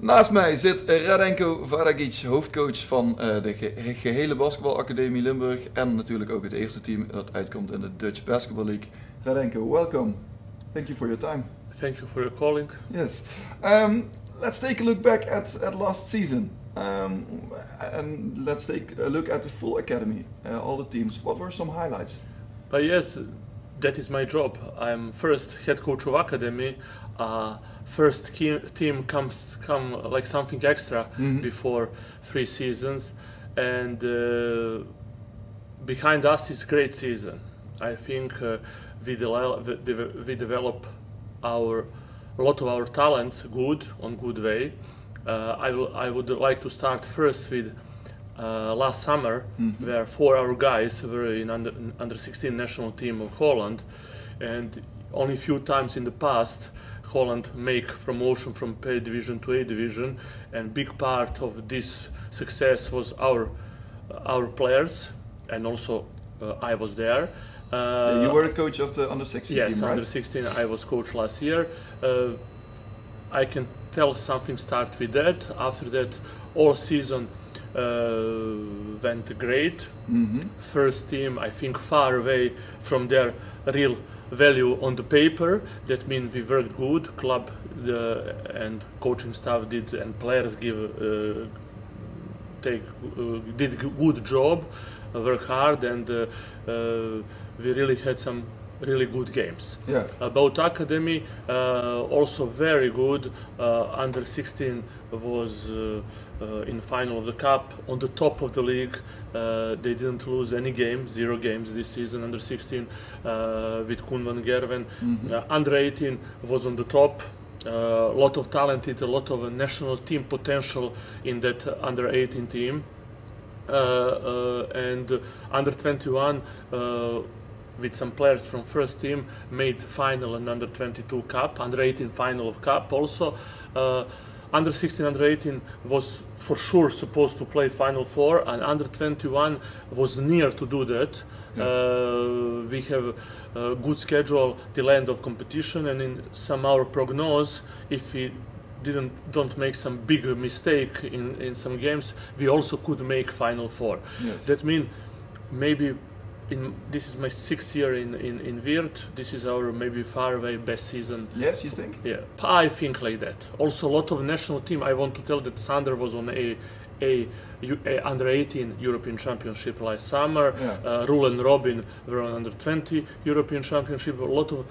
Naast mij zit Radenko Varagic, hoofdcoach van de gehele Basketbal Academie Limburg en natuurlijk ook het eerste team dat uitkomt in de Dutch Basketball League. Radenko, welcome. Thank you for your time. Thank you for your calling. Yes. Let's take a look back at last season. And let's take a look at the full academy, all the teams. What were some highlights? But yes, that is my job. I'm first head coach of academy. First team comes like something extra before 3 seasons, and behind us is great season. I think we develop a lot of our talents on good way. I would like to start first with last summer, where 4 our guys were in under 16 national team of Holland, and only few times in the past Holland make promotion from P division to A division, and big part of this success was our players, and also I was there. You were the coach of the under 16 yes, team, right? under 16 I was coach last year. I can tell something start with that. After that, all season went great. First team, I think, far away from their real value on the paper. That means we worked good. Club and coaching staff did, and players did a good job, work hard, and we really had some really good games. Yeah. About academy, also very good. Under 16 was in final of the cup, on the top of the league. They didn't lose any game, 0 games this season. Under 16 with Koen van Gerwen. Under 18 was on the top. A lot of talented, a lot of national team potential in that under 18 team. And under 21. With some players from first team made final and under 22 cup, under 18 final of cup also. Under 16, under 18 was for sure supposed to play final 4, and under 21 was near to do that. We have a good schedule till end of competition, and in some our prognose, if we don't make some big mistake in some games, we also could make final 4. Yes. That means maybe this is my 6th year in Weert. This is our maybe far away best season. Yes, you think? Yeah, I think like that. Also, a lot of national team. I want to tell that Sander was on a under 18 European Championship last summer. Yeah. Rule and Robin were on under 20 European Championship. A lot of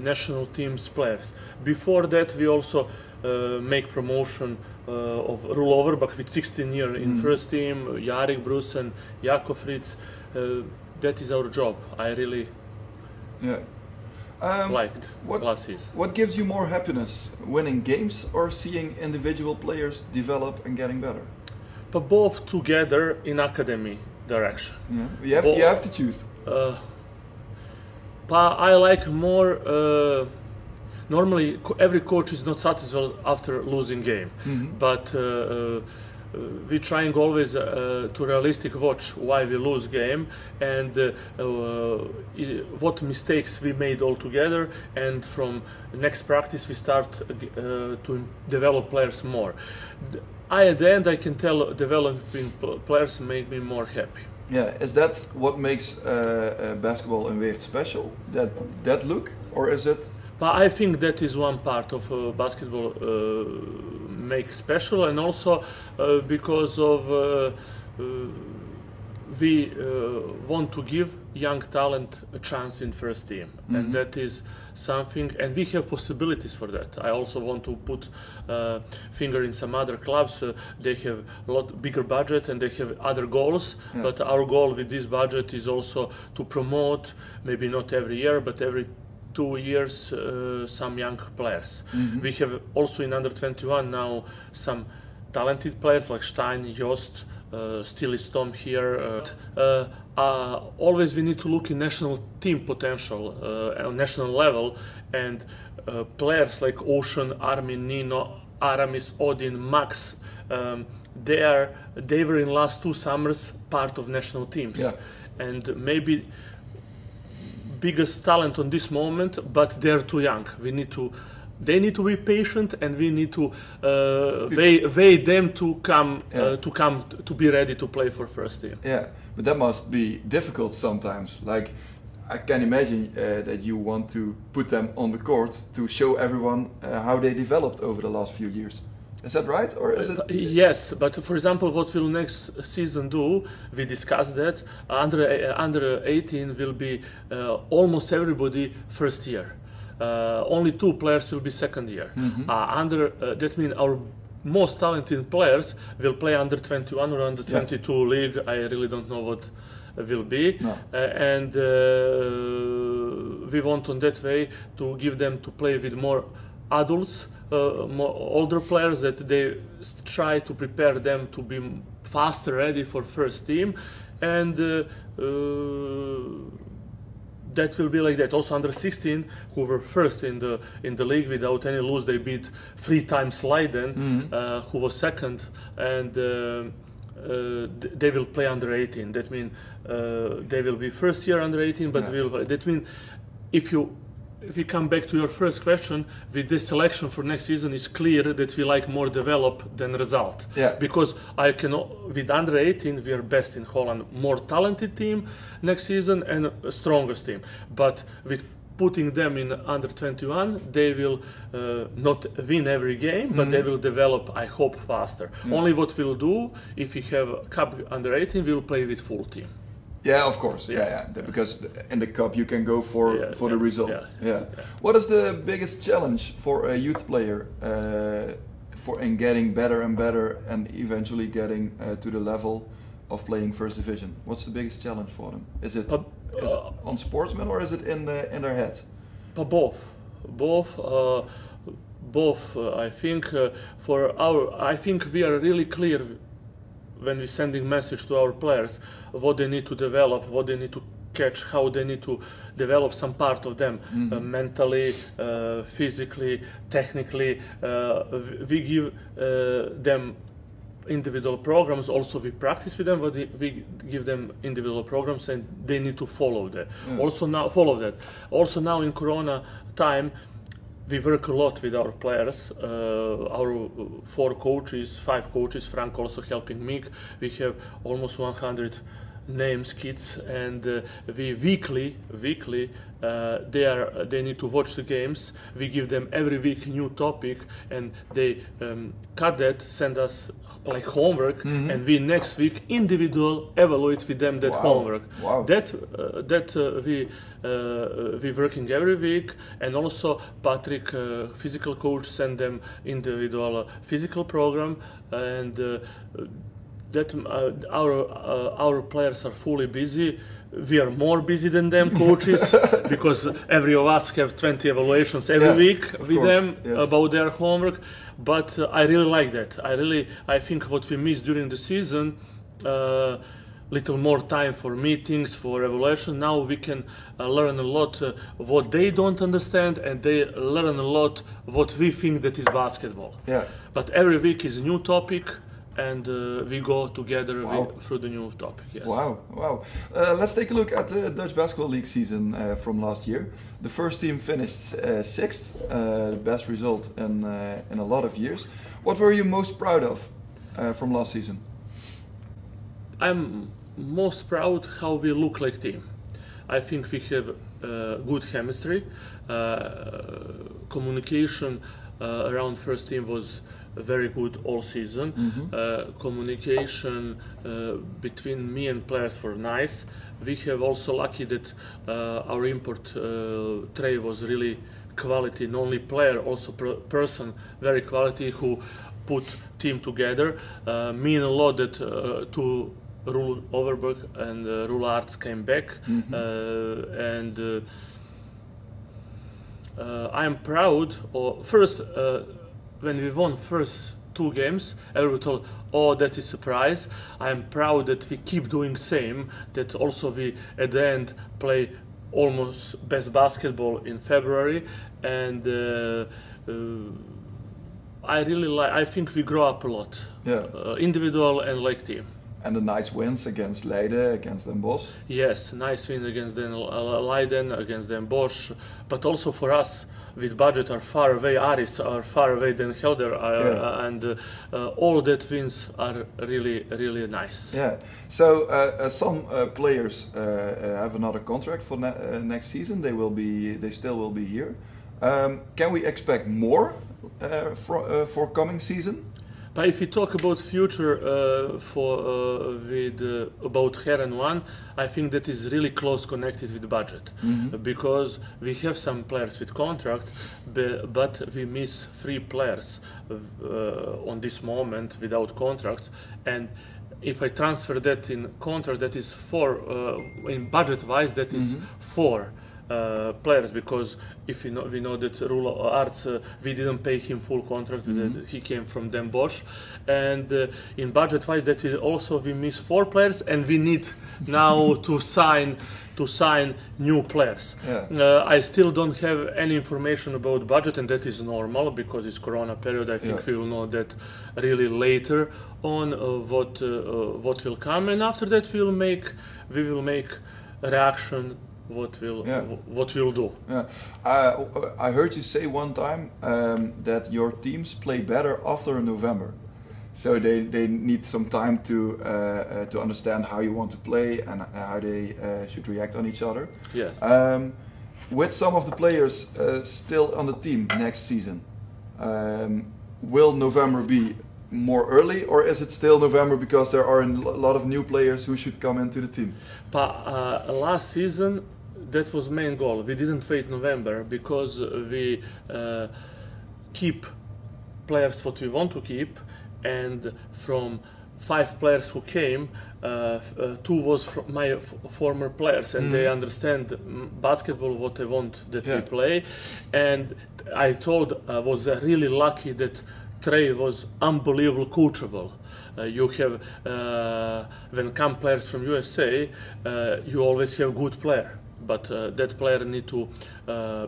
national teams players. Before that, we also make promotion of Rulover, but with 16 years in first team, Jarek Bruce and Jakov Fritz. That is our job. I really liked last season. What gives you more happiness, winning games or seeing individual players develop and getting better? But both together in academy direction. Yeah, you have to choose. I like more. Normally, every coach is not satisfied after losing game, but we're trying always to realistic watch why we lose game and what mistakes we made all together, and from next practice we start to develop players more. At the end I can tell developing players make me more happy. Yeah, is that what makes basketball in Weert special? That look, or is it? But I think that is one part of basketball make special, and also because of we want to give young talent a chance in first team, and that is something, and we have possibilities for that. I also want to put finger in some other clubs. They have a lot bigger budget and they have other goals, but our goal with this budget is also to promote, maybe not every year, but every 2 years, some young players. We have also in under 21 now some talented players like Stein, Jost, still is Tom here. Always we need to look in national team potential on national level, and players like Ocean, Armin, Nino, Aramis, Odin, Max, they were in last 2 summers part of national teams. And maybe biggest talent on this moment, but they're too young. We need to they need to be patient, and we need to wait them to come to be ready to play for first team. Yeah, but that must be difficult sometimes. Like, I can imagine that you want to put them on the court to show everyone how they developed over the last few years. Is that right, or is it? Yes, but for example, what we'll next season do, we discussed that under 18 will be almost everybody first year. Only 2 players will be second year. That means our most talented players will play under 21 or under 22 league. I really don't know what will be, and we want on that way to give them to play with more adults, more older players, that they try to prepare them to be faster ready for first team, and that will be like that. Also under 16, who were first in the league without any lose, they beat 3 times Leiden, who was second, and they will play under 18. That means they will be first year under 18, but that means if we come back to your first question, with this selection for next season, it's clear that we like more develop than result. Yeah. Because with under 18, we are best in Holland, more talented team next season and strongest team. But with putting them in under 21, they will not win every game, but they will develop, I hope, faster. Only what we'll do, if we have a cup under 18, we'll play with full team. Yeah, of course. Yes. Yeah. Because in the cup you can go for the result. Yeah. What is the biggest challenge for a youth player in getting better and better and eventually getting to the level of playing first division? What's the biggest challenge for them? Is it on sportsmen, or is it in their heads? Both. I think I think we are really clear when we're sending message to our players what they need to develop, what they need to catch, how they need to develop some part of them, mentally, physically, technically. We give them individual programs. Also we practice with them, but we give them individual programs, and they need to follow that. Also now in Corona time, we work a lot with our players. Our 5 coaches, Frank also helping me. We have almost 100 names, kids, and we weekly they need to watch the games. We give them every week new topic, and they cut that, send us like homework, and we next week individual evaluate with them that homework. Wow. We working every week, and also Patrick, physical coach, send them individual physical program, and that our players are fully busy. We are more busy than them, coaches, because every of us have 20 evaluations every week with them about their homework. But I really like that. I think what we missed during the season, little more time for meetings, for evaluation. Now we can learn a lot what they don't understand, and they learn a lot what we think that is basketball. Yeah. But every week is a new topic, and we go together through the new topic. Yes. Wow. Let's take a look at the Dutch Basketball League season from last year. The first team finished 6th, the best result in a lot of years. What were you most proud of from last season? I'm most proud how we look like team. I think we have good chemistry. Communication around first team was very good all season. Communication between me and players were nice. We have also lucky that our import Trey was really quality, not only player, also person, very quality, who put team together. Mean a lot that to Rule Overberg and Rule Arts came back, and I am proud. First, when we won first 2 games, everyone told, "Oh, that is a surprise." I am proud that we keep doing same. That also we at the end play almost best basketball in February, and I really like. I think we grow up a lot, individual and like team. And the nice wins against Leiden, against Den Bosch. Yes, nice win against Leiden, against Den Bosch, but also for us, with budget are far away. Aris are far away than Helder, and all that wins are really nice. Yeah. So some players have another contract for next season. They still will be here. Can we expect more for coming season? But if we talk about future about Heren 1, I think that is really close connected with budget, because we have some players with contract, but we miss 3 players on this moment without contracts, and if I transfer that in contract, that is 4 in budget wise, that is 4. Players, because if we know that Rulo Arts, we didn't pay him full contract, that he came from Den Bosch, and in budget wise that we miss 4 players, and we need now to sign new players. I still don't have any information about budget, and that is normal because it's Corona period. I think we will know that really later on what will come, and after that we will make a reaction. What we'll do. Yeah. I heard you say one time that your teams play better after November, so they need some time to understand how you want to play and how they should react on each other. Yes. With some of the players still on the team next season, will November be more early, or is it still November because there are a lot of new players who should come into the team? But last season, that was main goal. We didn't wait November because we keep players what we want to keep, and from 5 players who came, 2 was from my former players, and they understand basketball what I want that we play. And I thought I was really lucky that Trey was unbelievable coachable. You have when come players from USA, you always have good player, but that player need to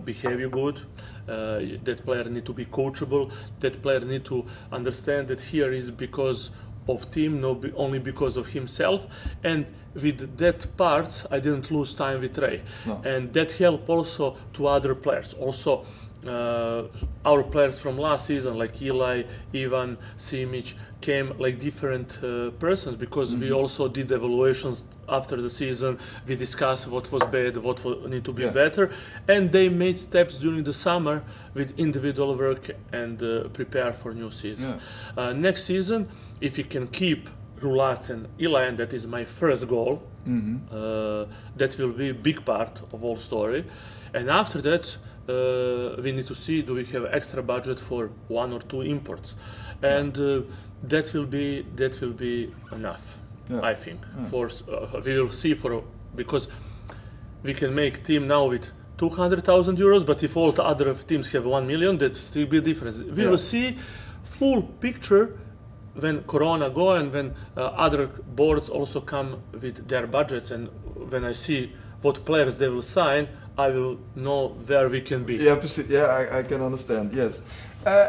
behave good. That player need to be coachable. That player need to understand that here is because of team, not only because of himself. And with that part, I didn't lose time with Trey, and that helped also to other players. Also, our players from last season, like Eli, Ivan, Simic, came like different persons, because we also did evaluations after the season. We discussed what was bad, what need to be better, and they made steps during the summer with individual work and prepare for new season. Next season, if you can keep Rulat and Eli, and that is my first goal, that will be a big part of all story. And after that, we need to see, do we have extra budget for 1 or 2 imports, and that will be enough. I think. We will see, because we can make team now with 200,000 euros, but if all the other teams have 1 million, that still be difference. We will see full picture when Corona go, and when other boards also come with their budgets, and when I see what players they will sign, I will know where we can be. Yeah, I can understand. Yes.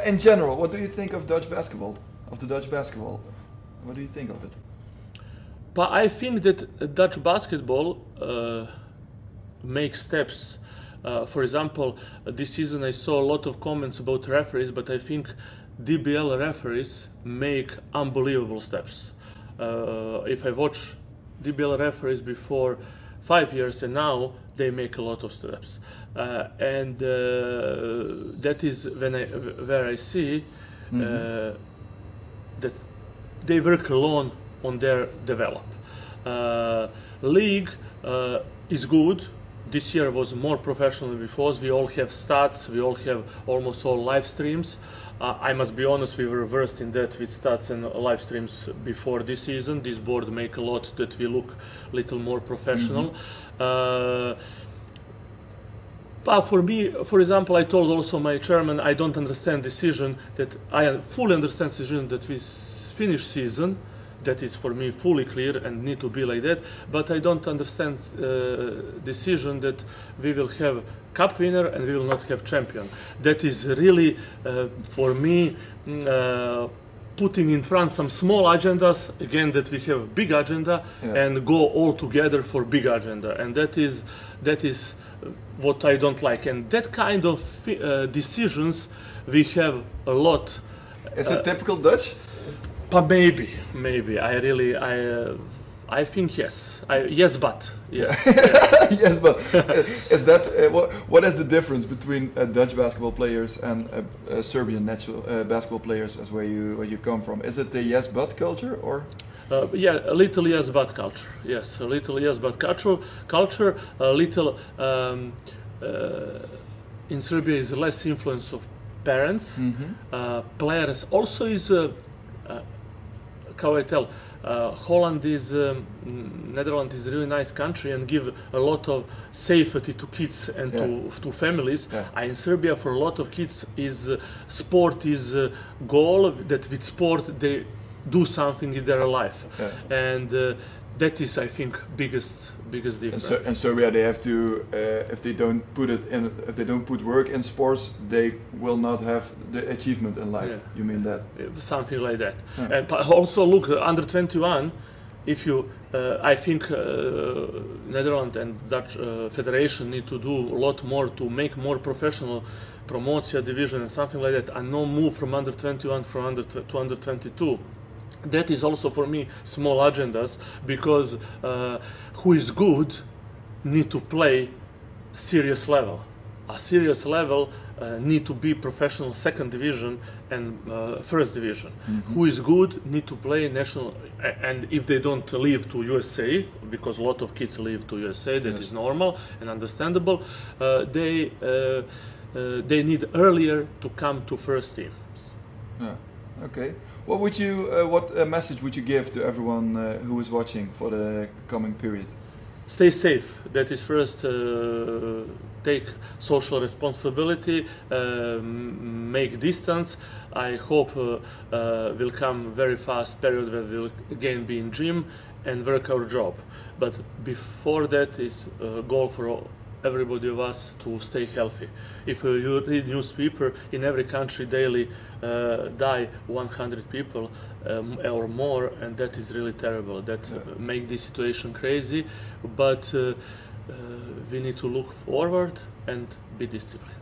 In general, what do you think of Dutch basketball? What do you think of it? But I think that Dutch basketball makes steps. For example, this season I saw a lot of comments about referees, but I think DBL referees make unbelievable steps. If I watch DBL referees before 5 years, and now they make a lot of steps, and that is where I see that they work alone on their develop. League is good. This year was more professional than before. We all have stats. We all have almost all live streams. I must be honest, we were versed in that with stats and live streams before this season. This board make a lot that we look a little more professional. But for me, for example, I told also my chairman, I don't understand decision that I fully understand decision that we finish season. That is for me fully clear and need to be like that. But I don't understand decision that we will have cup winner and we will not have champion. That is really for me putting in front some small agendas, again that we have big agenda, and go all together for big agenda, and that is what I don't like. And that kind of decisions we have a lot. Is it typical Dutch? But maybe I think yes. Yes, but yes. Yes, but is that what is the difference between Dutch basketball players and Serbian natural basketball players, as where you come from? Is it the yes but culture, or? Yeah, a little yes but culture. Yes, a little yes but culture. A little in Serbia is less influence of parents. Players also is. How I tell. Holland is, Netherlands is a really nice country and give a lot of safety to kids and to families. In Serbia, for a lot of kids, sport is goal, that with sport they do something in their life, and that is, I think, biggest difference. In Serbia, they have to, if they don't put work in sports, they will not have the achievement in life. You mean that? Something like that. And also, look, under 21. If you, I think Netherlands and Dutch Federation need to do a lot more to make more professional promotion division and something like that, and no move from under 21 to under 22. That is also for me small agendas, because who is good need to play serious level. A serious level need to be professional second division and first division. Who is good need to play national, and if they don't leave to USA, because a lot of kids leave to USA, that is normal and understandable, they need earlier to come to first teams. Okay. What message would you give to everyone who is watching for the coming period? Stay safe. That is first. Take social responsibility. Make distance. I hope will come very fast period where we'll again be in gym and work our job. But before that is a goal for everybody of us to stay healthy. If you read newspaper, in every country daily die 100 people or more, and that is really terrible. That make this situation crazy, but we need to look forward and be disciplined.